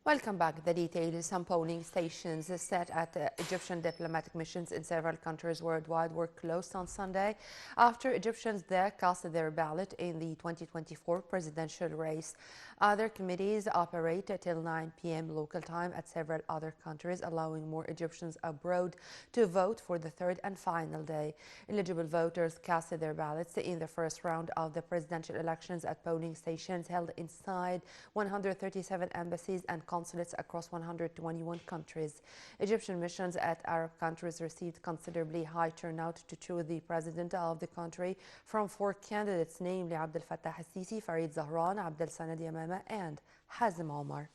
Welcome back. The details. Some polling stations set at Egyptian diplomatic missions in several countries worldwide were closed on Sunday after Egyptians there cast their ballot in the 2024 presidential race. Other committees operate till 9 p.m. local time at several other countries, allowing more Egyptians abroad to vote for the third and final day. Eligible voters cast their ballots in the first round of the presidential elections at polling stations held inside 137 embassies and consulates across 121 countries. Egyptian missions at Arab countries received considerably high turnout to choose the president of the country from 4 candidates, namely Abdel Fattah al-Sisi, Farid Zahran, Abdel Sanad Yamama, and Hazem Omar.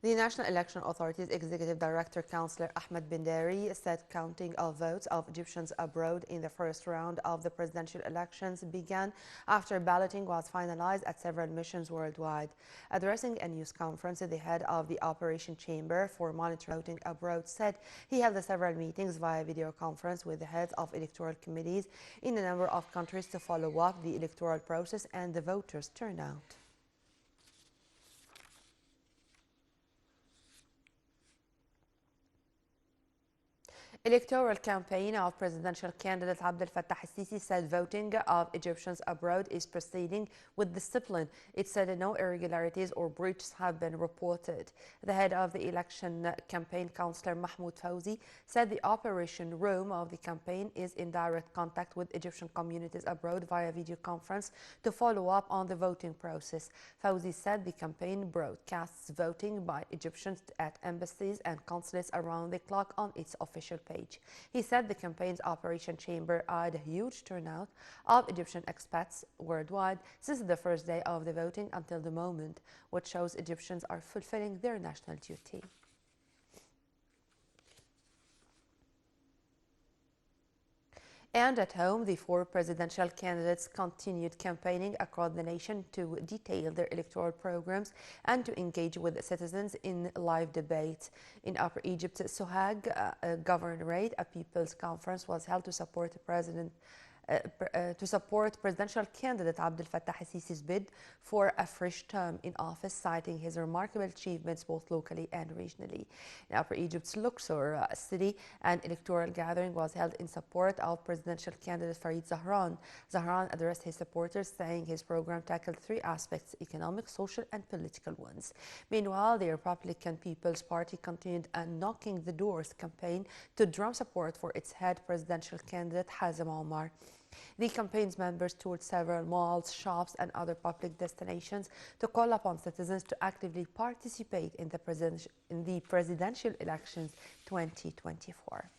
The National Election Authority's Executive Director, Councillor Ahmed Bindari, said counting of votes of Egyptians abroad in the first round of the presidential elections began after balloting was finalized at several missions worldwide. Addressing a news conference, the head of the Operation Chamber for Monitoring Voting Abroad said he held several meetings via video conference with the heads of electoral committees in a number of countries to follow up the electoral process and the voters' turnout. Electoral campaign of presidential candidate Abdel Fattah al-Sisi said voting of Egyptians abroad is proceeding with discipline. It said no irregularities or breaches have been reported. The head of the election campaign, Councillor Mahmoud Fawzi, said the operation room of the campaign is in direct contact with Egyptian communities abroad via video conference to follow up on the voting process. Fawzi said the campaign broadcasts voting by Egyptians at embassies and consulates around the clock on its official page. He said the campaign's Operation Chamber had a huge turnout of Egyptian expats worldwide since the first day of the voting until the moment, which shows Egyptians are fulfilling their national duty. And at home, the 4 presidential candidates continued campaigning across the nation to detail their electoral programs and to engage with citizens in live debates. In Upper Egypt's Sohag Governorate, a people's conference was held to support presidential candidate Abdel Fattah al-Sisi's bid for a fresh term in office, citing his remarkable achievements both locally and regionally. In Upper Egypt's Luxor city, an electoral gathering was held in support of presidential candidate Farid Zahran. Zahran addressed his supporters, saying his program tackled 3 aspects: economic, social, and political ones. Meanwhile, the Republican People's Party continued a knocking the doors campaign to drum support for its head presidential candidate Hazem Omar. The campaign's members toured several malls, shops, and other public destinations to call upon citizens to actively participate in the presidential elections 2024.